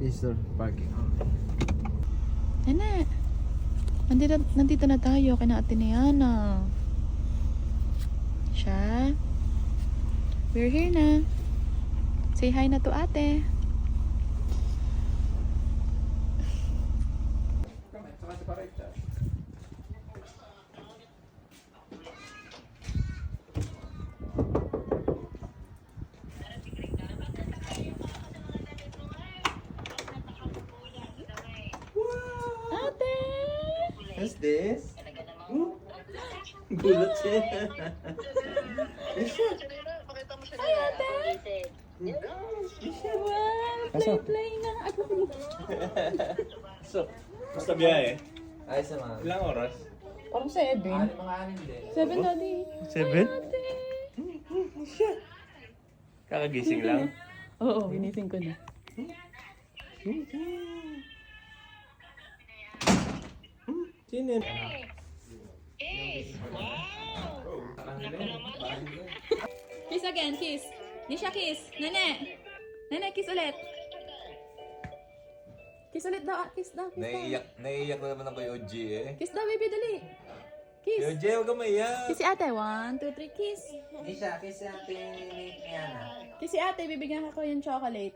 Visitor parking. Nene, nandito na tayo kina Ate Niana. Siya. We're here na. Say hi na to ate. Ate! What's this? Gulat siya. Hi ate! Wow, play nga. So, Basta biyahe. ayos naman. Ilang oras? Parang 7. Mga anin din. 7 daddy. 7? Ate! Kakagising lang. Oo, ginising ko na. Sino yun? Kiss again, kiss. Nisha, kiss. Nene. Nene, kiss ulit. Kiss ulit daw. Kiss daw, kiss daw. Naiiyak na naman ako kay OG eh. Kiss daw, baby, dali. Kiss. Yo, Jay, huwag ka maiyak. Kiss si ate. 1, 2, 3, kiss. Hindi siya, kasi natin ni Niana. Kiss si ate, bibigyan ko yung chocolate.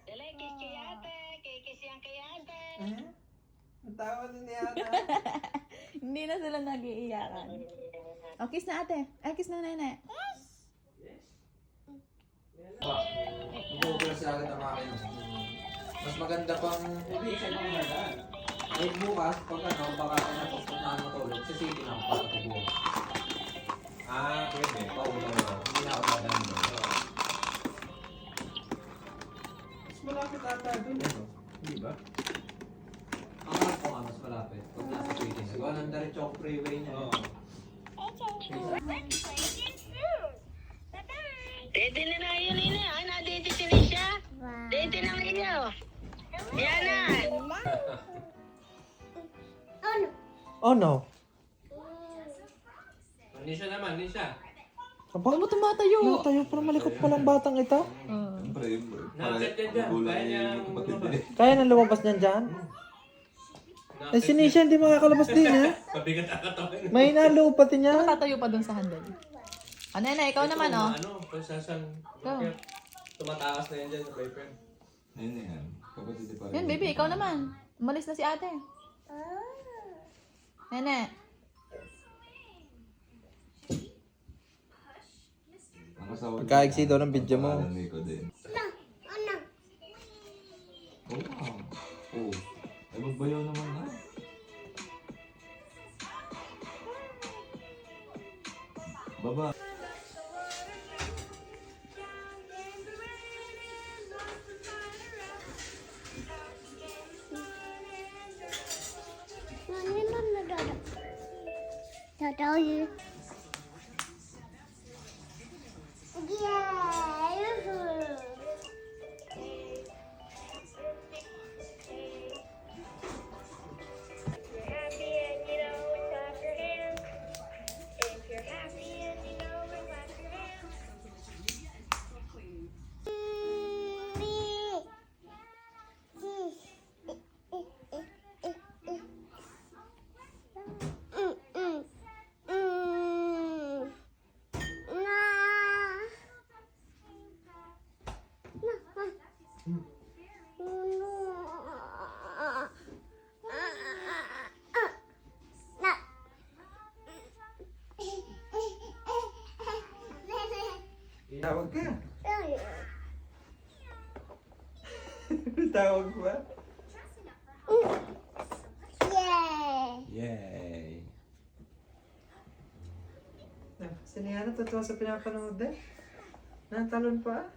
Dali, kiss kay ate. Kiss yan kay ate. Ang tawa ni Niana. Hindi na sila nag-iiyakan. O, kiss na ate. Ay, kiss na nene. Mag-uulas sila agad ang akin. Mas maganda pang kahit bukas, pag ano, baka napupuntahan matulog sa city lang para tubuhan. Ah, pwede. Pauna mo. Hindi na ako dadaan doon. Mas malapit ata dun eh. Hindi ba? Ang alam ko nga mas malapit. Pag nasa city na. Gawa ng diretso freeway niya. Oo. Dede na na yun, Ina. Ay, na-dede si Lisha. Dede na iyo. Diana. Oh no. Nisha naman, Nisha. Bakit mo tumatayo? Tayo para malikot palang batang ito. Nakakit yan dyan. Kaya niya lumabas. Kaya nang lumabas niyan dyan? Eh si Nisha hindi makakalabas din ha? Pabigat ang katawan. May naloob pati niya. Tatayo pa dun sa handle. Ano na, ikaw naman oh. Ano, kung sasan. Go. Tumataas na yan dyan sa boyfriend. Ayun na yan. Kapatid pa rin. Yun, baby, ikaw naman. Umalis na si ate. Nene. Ang asawa niya. Pagkaigsi daw ng video mo. Pangalan ni Coden. Oh, wow. Oh. Ay, magbayaw naman na. Baba. Daddy. Tawag ka. Tawag ba? Yay. Si Niana totoo sa pinapanood eh. Natalon pa.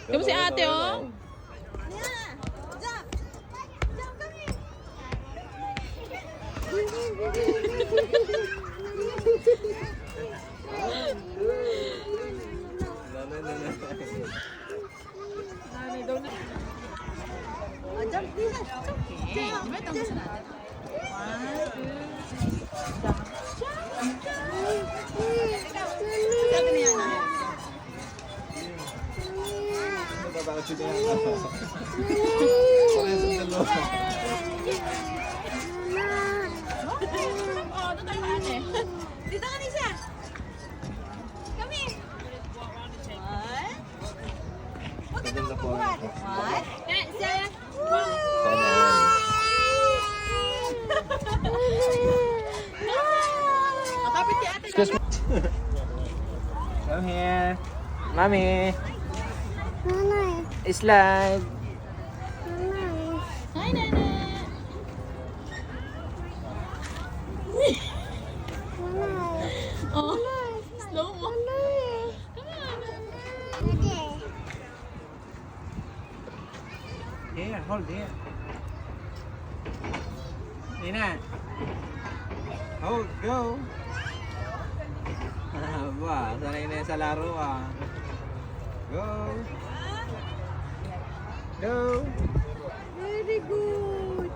Kamu si ate oh. Okay, wait ang gusto natin. 1, 2, 3. Sabi niya na. Bakit siya yan? Parehas ang dalawa. Oh, doon tayo ate. Dito ka, Nisha. Kami. 1. Huwag ka naman pagbuhat. 1. Kapit si ate. Excuse me. Come here. Mommy. Slide. Hi, Nana. Oh, slow mo. Here, hold here. Nina. Hold, go. Ba, sanay na yan sa laro ah. Go. Go. Very good.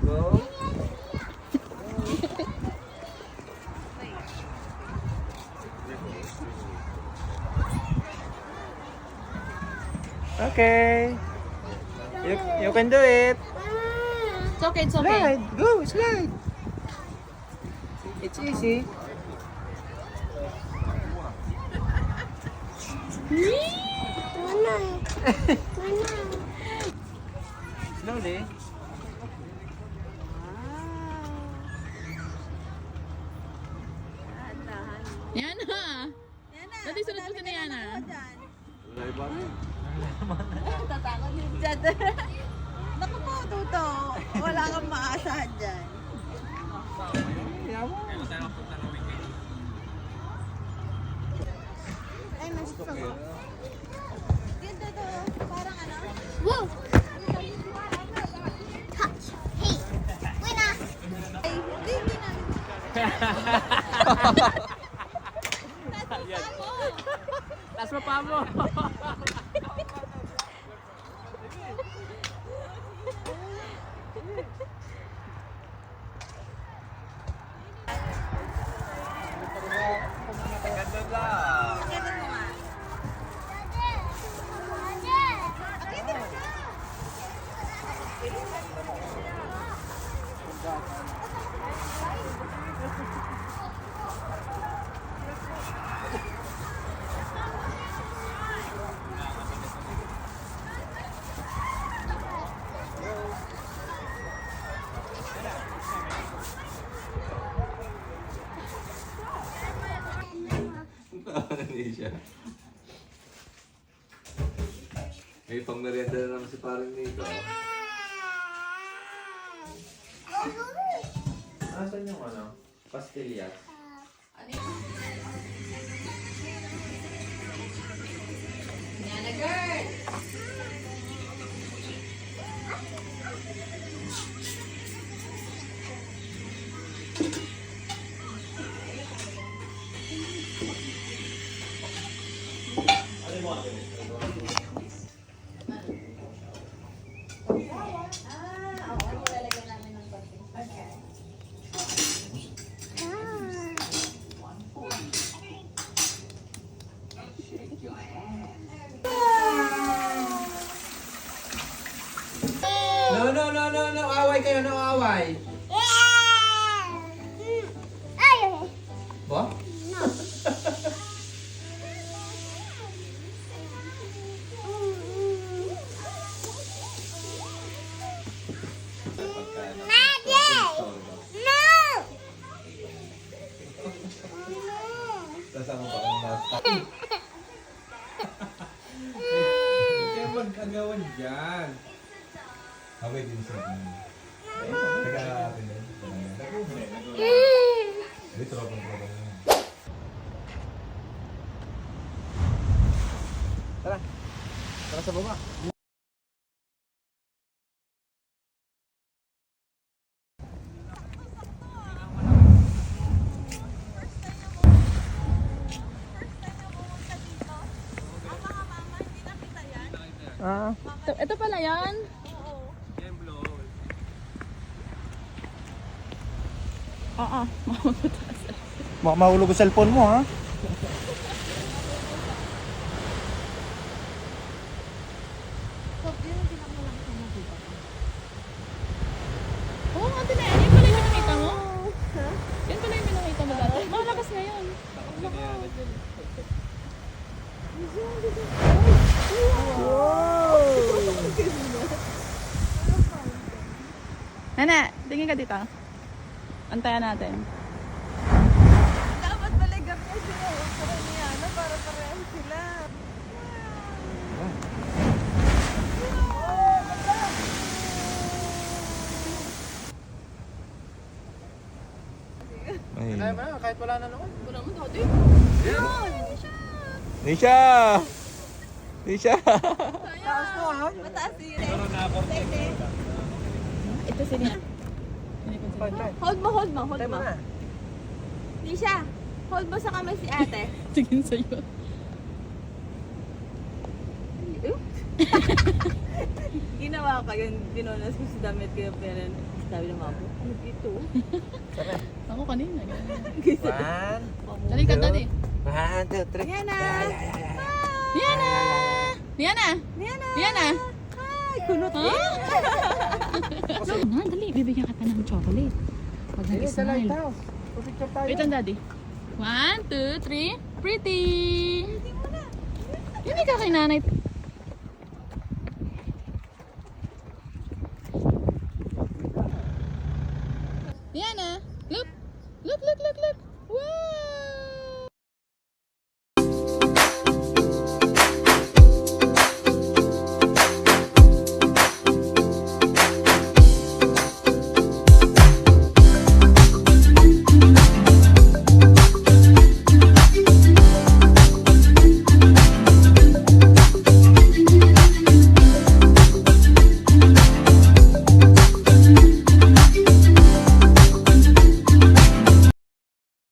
Go. Okay. You can do it. It's okay, it's okay. Slide. Go, slide. It's easy. Slowly. Yana. Dati sunod mo si Yana. Wala iba. Tatakot yung dyan. Naku po, Tuto. Wala kang maasahan dyan. Ay, mas ito. Ganda to. Parang ano? Wow! Touch. Hey! Winner! Ay, hindi na. Taas mo pa mo. Ganda lang. Ganda mo nga. Akita mo na. Hindi siya. May pang merienda na naman si parang nito. Asan yung ano? Pastillas? Yana girl. No. Away kayo, no away. Ba? Kasama pa ang basta. Kaya magkagawan dyan. Away din sa akin. Taga natin yun. Hindi, tropang-tropang yun. Tara. Tara sa baba. Ito pala yan. Oo. Baka mahulog ang cellphone mo, ha? Oo nga, Ate Nene. Yan pala yung pinakita mo? Yan pala yung pinakita mo dati. Malakas ngayon. Nana, tingin ka dito. Antayan natin. Dapat baligap niya sila. Para niya, ano, para pareho sila. Ay. Kaya mo na, kahit wala na naman. Wala mo dati. Nisha! Nisha! Taas mo, ha? Mataas yun eh. Ito si Nia. Hold mo, hold mo, hold mo. Nisha, hold mo sa kamay si ate. Tingin sa'yo. Ginawa ko yun, dinonas ko sa damit ko yung pera. Sabi ng mama, ano dito? Ako kanina. ganyan. One, Dali ka, dali. 1, 2, 3. Diana! Diana! Diana! Diana! Diana! Hi! Kunot Ha? Na, dali. Bibigyan kita ng chocolate. Pag nag-smile. Picture tayo. Wait lang, daddy. 1, 2, 3. Pretty! Hindi ka kay nanay.